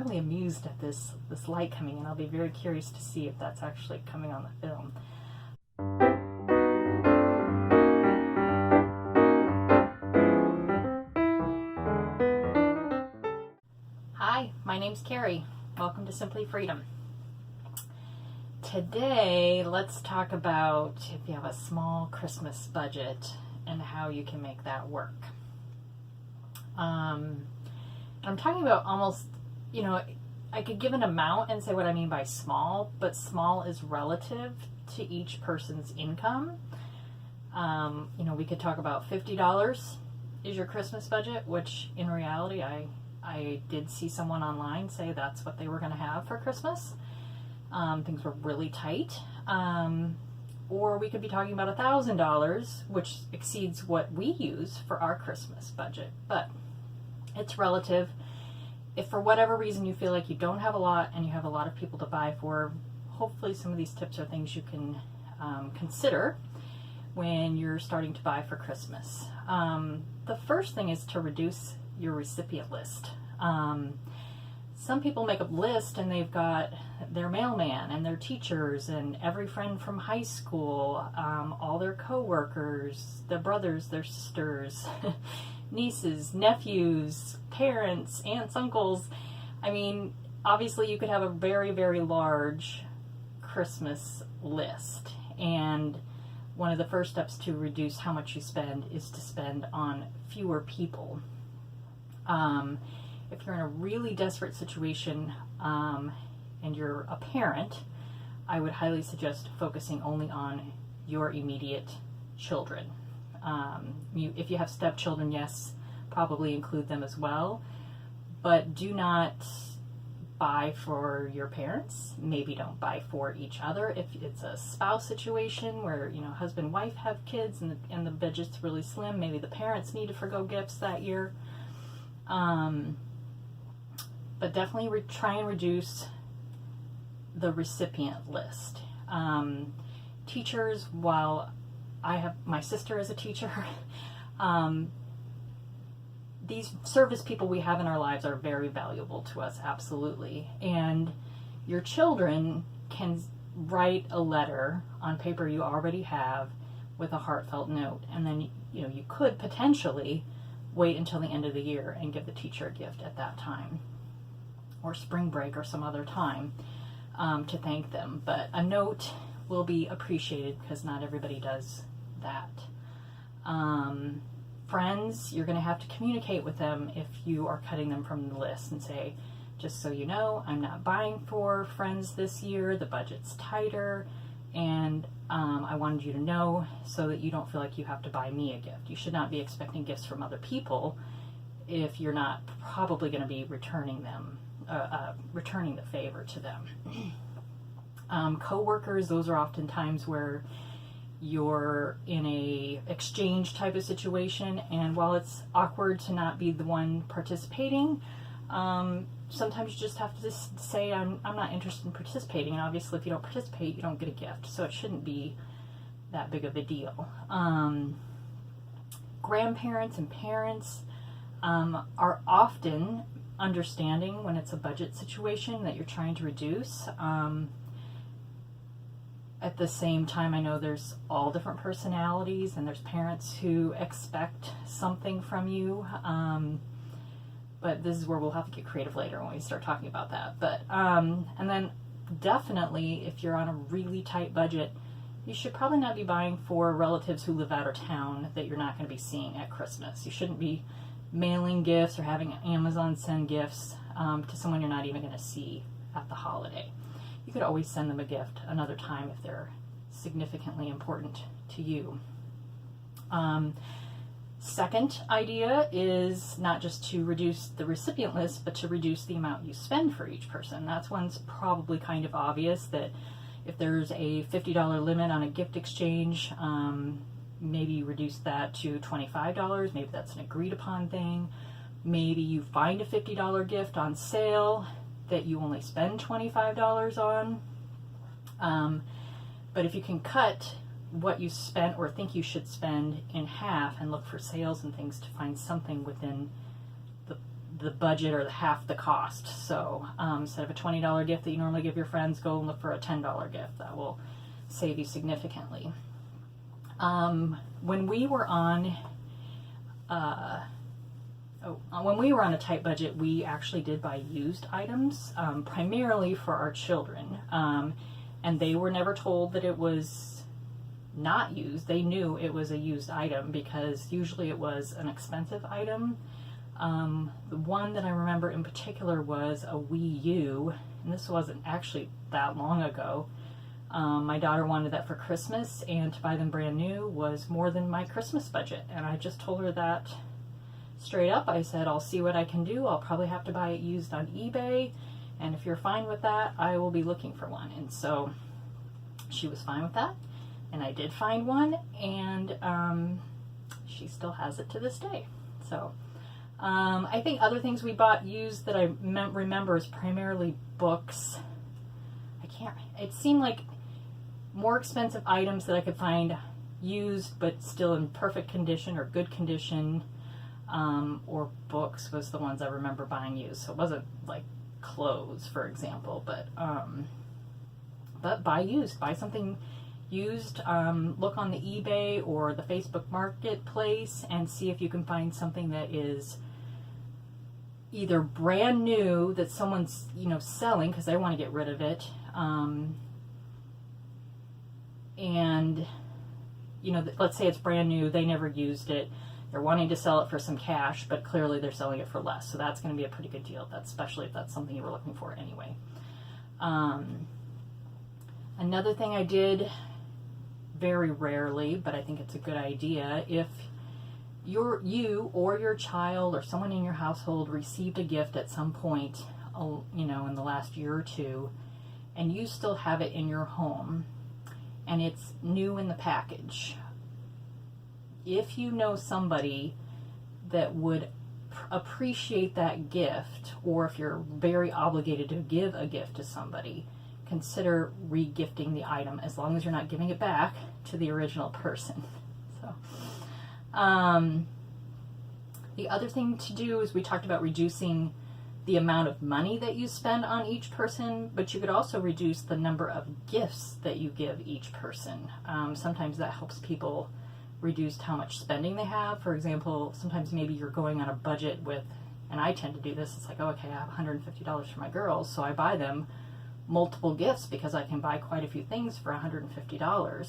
really amused at this light coming in. I'll be very curious to see if that's actually coming on the film. Hi, my name's Carrie. Welcome to Simply Freedom. Today, let's talk about if you have a small Christmas budget and how you can make that work. I'm talking about almost, I could give an amount and say what I mean by small, but small is relative to each person's income. We could talk about $50 is your Christmas budget, which in reality, I did see someone online say that's what they were going to have for Christmas. Things were really tight. Or we could be talking about $1,000, which exceeds what we use for our Christmas budget. But it's relative. If for whatever reason you feel like you don't have a lot and you have a lot of people to buy for, hopefully some of these tips are things you can consider when you're starting to buy for Christmas. The first thing is to reduce your recipient list. Some people make a list and they've got their mailman and their teachers and every friend from high school, all their coworkers, their brothers, their sisters, nieces, nephews, parents, aunts, uncles. I mean, obviously you could have a very, very large Christmas list. And one of the first steps to reduce how much you spend is to spend on fewer people. If you're in a really desperate situation and you're a parent, I would highly suggest focusing only on your immediate children. If you have stepchildren, yes, probably include them as well, but do not buy for your parents. Maybe don't buy for each other. If it's a spouse situation where husband and wife have kids and the budget's really slim, maybe the parents need to forgo gifts that year. But definitely try and reduce the recipient list. Teachers, while I have my sister as a teacher, these service people we have in our lives are very valuable to us, absolutely. And your children can write a letter on paper you already have with a heartfelt note, and then you could potentially wait until the end of the year and give the teacher a gift at that time, or spring break or some other time to thank them. But a note will be appreciated because not everybody does that. Friends, you're going to have to communicate with them if you are cutting them from the list and say, just so you know, I'm not buying for friends this year, the budget's tighter, and I wanted you to know so that you don't feel like you have to buy me a gift. You should not be expecting gifts from other people if you're not probably going to be returning the favor to them. Co-workers, those are often times where you're in a exchange type of situation, and while it's awkward to not be the one participating, sometimes you just have to just say, I'm not interested in participating, and obviously if you don't participate, you don't get a gift, so it shouldn't be that big of a deal. Grandparents and parents are often understanding when it's a budget situation that you're trying to reduce. At the same time, I know there's all different personalities, and there's parents who expect something from you, but this is where we'll have to get creative later when we start talking about that. But and then definitely, if you're on a really tight budget, you should probably not be buying for relatives who live out of town that you're not going to be seeing at Christmas. You shouldn't be mailing gifts or having Amazon send gifts to someone you're not even going to see at the holiday. You could always send them a gift another time if they're significantly important to you. Second idea is not just to reduce the recipient list, but to reduce the amount you spend for each person. That's one's probably kind of obvious, that if there's a $50 limit on a gift exchange, maybe you reduce that to $25. Maybe that's an agreed upon thing. Maybe you find a $50 gift on sale that you only spend $25 on. But if you can cut what you spent or think you should spend in half and look for sales and things to find something within the budget or half the cost. So instead of a $20 gift that you normally give your friends, go and look for a $10 gift. That will save you significantly. When we were on a tight budget, we actually did buy used items, primarily for our children. And they were never told that it was not used. They knew it was a used item because usually it was an expensive item. The one that I remember in particular was a Wii U, and this wasn't actually that long ago. My daughter wanted that for Christmas, and to buy them brand new was more than my Christmas budget. And I just told her that straight up. I said, I'll see what I can do. I'll probably have to buy it used on eBay, and if you're fine with that, I will be looking for one. And so she was fine with that, and I did find one, and she still has it to this day. So I think other things we bought used that I remember is primarily books. It seemed like more expensive items that I could find used but still in perfect condition or good condition, or books was the ones I remember buying used. So it wasn't like clothes, for example, but buy used. Buy something used. Look on the eBay or the Facebook Marketplace and see if you can find something that is either brand new that someone's selling because they want to get rid of it, and let's say it's brand new, they never used it, they're wanting to sell it for some cash, but clearly they're selling it for less, so that's going to be a pretty good deal. That's especially if that's something you were looking for anyway. Another thing I did very rarely, but I think it's a good idea, if you or your child or someone in your household received a gift at some point, in the last year or two, and you still have it in your home, and it's new in the package. If you know somebody that would appreciate that gift, or if you're very obligated to give a gift to somebody, consider re-gifting the item, as long as you're not giving it back to the original person. So, the other thing to do is we talked about reducing the amount of money that you spend on each person, but you could also reduce the number of gifts that you give each person. Sometimes that helps people reduce how much spending they have. For example, sometimes maybe you're going on a budget with, and I tend to do this, it's like, oh, okay, I have $150 for my girls, so I buy them multiple gifts because I can buy quite a few things for $150.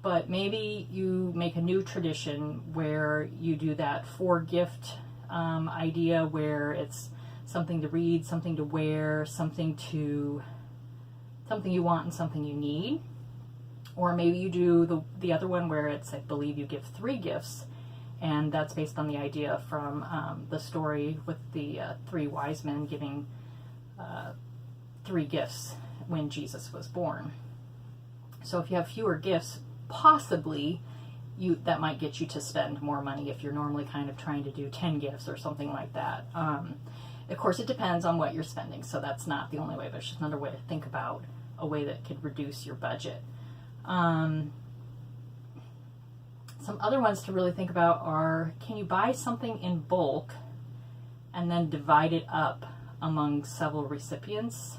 But maybe you make a new tradition where you do that 4-gift idea, where it's something to read, something to wear, something you want and something you need. Or maybe you do the other one where it's, I believe you give 3 gifts, and that's based on the idea from the story with the 3 wise men giving 3 gifts when Jesus was born. So if you have fewer gifts, possibly that might get you to spend more money if you're normally kind of trying to do 10 gifts or something like that. Of course, it depends on what you're spending, so that's not the only way, but it's just another way to think about a way that could reduce your budget. Some other ones to really think about are, can you buy something in bulk and then divide it up among several recipients?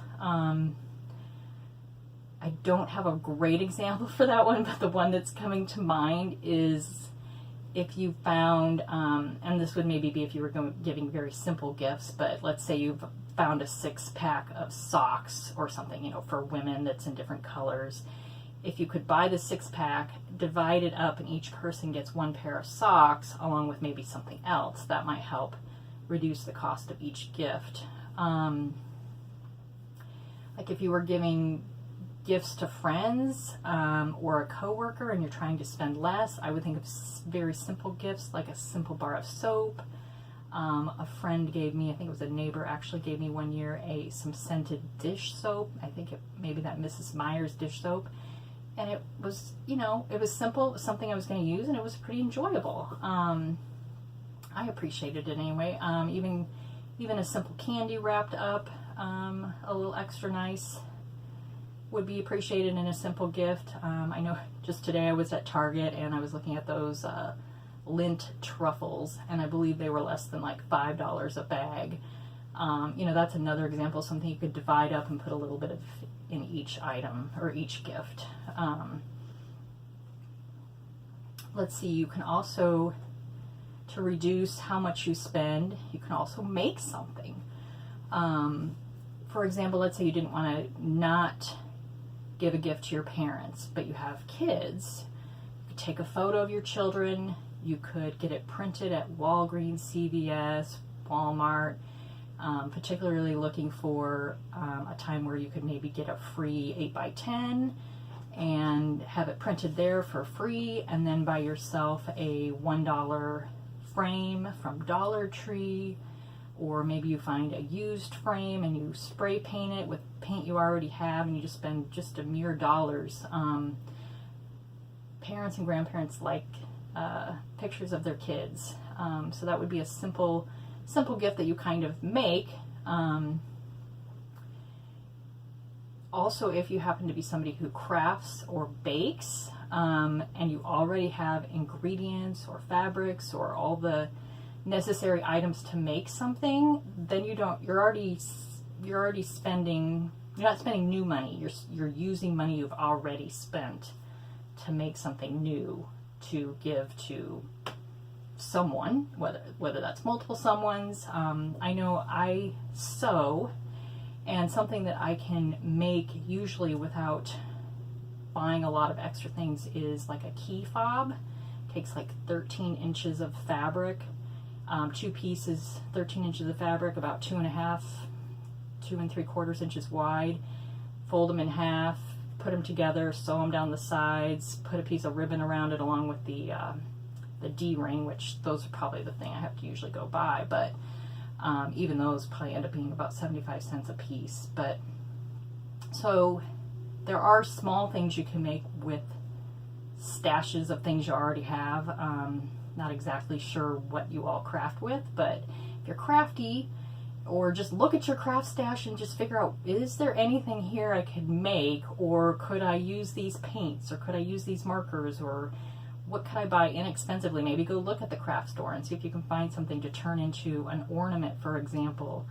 I don't have a great example for that one, but the one that's coming to mind is if you found, and this would maybe be if you were giving very simple gifts, but let's say you've found a 6-pack of socks or something, for women that's in different colors. If you could buy the 6-pack, divide it up, and each person gets 1 pair of socks along with maybe something else, that might help reduce the cost of each gift. Like if you were giving gifts to friends or a coworker and you're trying to spend less, I would think of very simple gifts, like a simple bar of soap. A friend gave me, I think it was a neighbor actually gave me one year, some scented dish soap. I think maybe that Mrs. Meyer's dish soap. And it was, it was simple. It was something I was going to use, and it was pretty enjoyable. I appreciated it anyway. Even a simple candy wrapped up, a little extra nice, would be appreciated in a simple gift. I know just today I was at Target and I was looking at those Lindt truffles, and I believe they were less than like $5 a bag. That's another example of something you could divide up and put a little bit of in each item or each gift. Let's see, you can also, to reduce how much you spend, you can also make something. For example, let's say you didn't want to not give a gift to your parents, but you have kids. You could take a photo of your children. You could get it printed at Walgreens, CVS, Walmart, particularly looking for a time where you could maybe get a free 8x10 and have it printed there for free, and then buy yourself a $1 frame from Dollar Tree, or maybe you find a used frame and you spray paint it with paint you already have, and you just spend just a mere dollars. Parents and grandparents like pictures of their kids, so that would be a simple gift that you kind of make. Also, if you happen to be somebody who crafts or bakes, and you already have ingredients or fabrics or all the necessary items to make something, then you're already spending, you're not spending new money, you're using money you've already spent to make something new to give to someone, whether that's multiple someones. I know I sew, and something that I can make usually without buying a lot of extra things is like a key fob. It takes like 13 inches of fabric, 2 pieces, 13 inches of fabric, about 2 3/4 inches wide. Fold them in half, put them together, sew them down the sides, put a piece of ribbon around it along with the D-ring, which those are probably the thing I have to usually go buy, but even those probably end up being about 75 cents a piece. But so there are small things you can make with stashes of things you already have. Not exactly sure what you all craft with, but if you're crafty, or just look at your craft stash and just figure out, is there anything here I could make, or could I use these paints, or could I use these markers, or what could I buy inexpensively? Maybe go look at the craft store and see if you can find something to turn into an ornament, for example.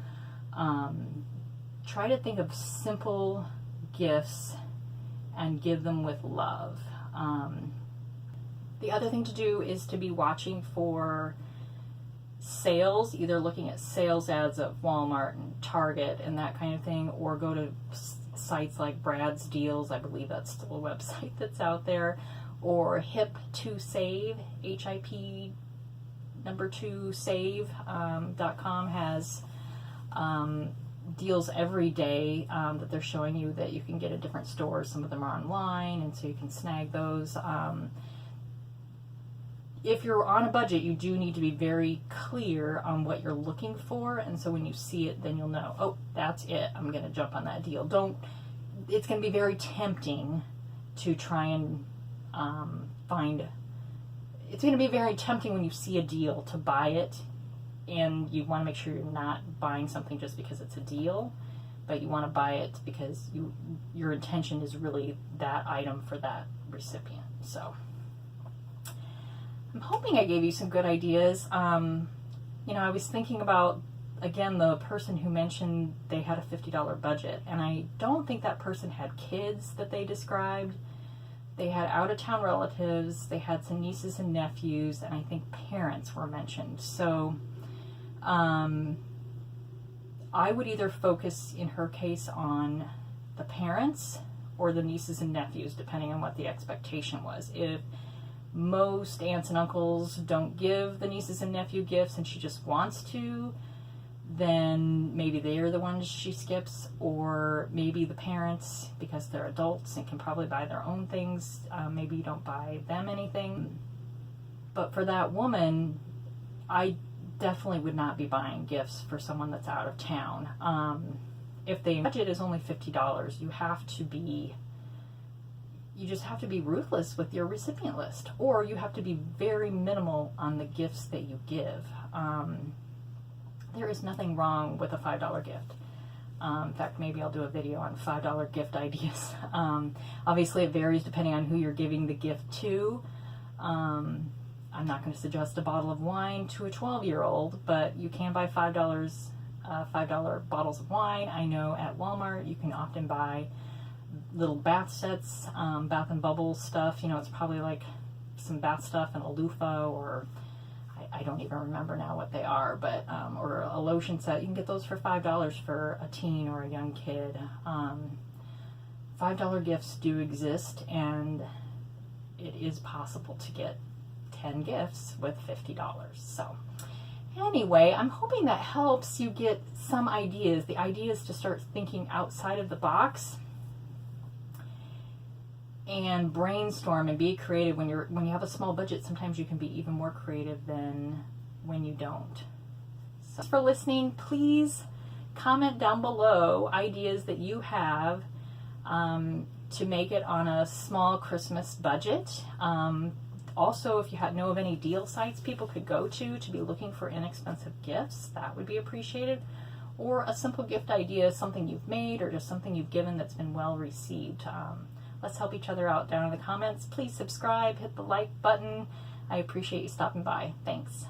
Try to think of simple gifts and give them with love. The other thing to do is to be watching for sales, either looking at sales ads at Walmart and Target and that kind of thing, or go to sites like Brad's Deals. I believe that's still a website that's out there, or Hip2Save, HIP number 2 save.com has deals every day that they're showing you that you can get at different stores. Some of them are online, and so you can snag those. If you're on a budget, you do need to be very clear on what you're looking for, and so when you see it, then you'll know, oh, that's it, I'm going to jump on that deal. It's going to be very tempting to try and it's going to be very tempting when you see a deal to buy it, and you want to make sure you're not buying something just because it's a deal, but you want to buy it because your intention is really that item for that recipient. So I'm hoping I gave you some good ideas. I was thinking about, again, the person who mentioned they had a $50 budget, and I don't think that person had kids that they described. They had out-of-town relatives, they had some nieces and nephews, and I think parents were mentioned. So I would either focus, in her case, on the parents or the nieces and nephews, depending on what the expectation was. If most aunts and uncles don't give the nieces and nephew gifts and she just wants to, then maybe they are the ones she skips, or maybe the parents, because they're adults and can probably buy their own things, maybe you don't buy them anything. But for that woman, I definitely would not be buying gifts for someone that's out of town. If the budget is only $50, you just have to be ruthless with your recipient list, or you have to be very minimal on the gifts that you give. There is nothing wrong with a $5 gift. In fact, maybe I'll do a video on $5 gift ideas. Obviously, it varies depending on who you're giving the gift to. I'm not going to suggest a bottle of wine to a 12-year-old, but you can buy $5 bottles of wine. I know at Walmart you can often buy little bath sets, Bath and Bubble stuff. You know, it's probably like some bath stuff and a loofah, or I don't even remember now what they are, but or a lotion set. You can get those for $5 for a teen or a young kid. $5 gifts do exist, and it is possible to get 10 gifts with $50. So anyway, I'm hoping that helps you get some ideas. The idea is to start thinking outside of the box and brainstorm and be creative. When you have a small budget, sometimes you can be even more creative than when you don't. So, thanks for listening. Please comment down below ideas that you have to make it on a small Christmas budget. Also, if you know of any deal sites people could go to be looking for inexpensive gifts, that would be appreciated. Or a simple gift idea, something you've made or just something you've given that's been well received. Let's help each other out down in the comments. Please subscribe, hit the like button. I appreciate you stopping by. Thanks.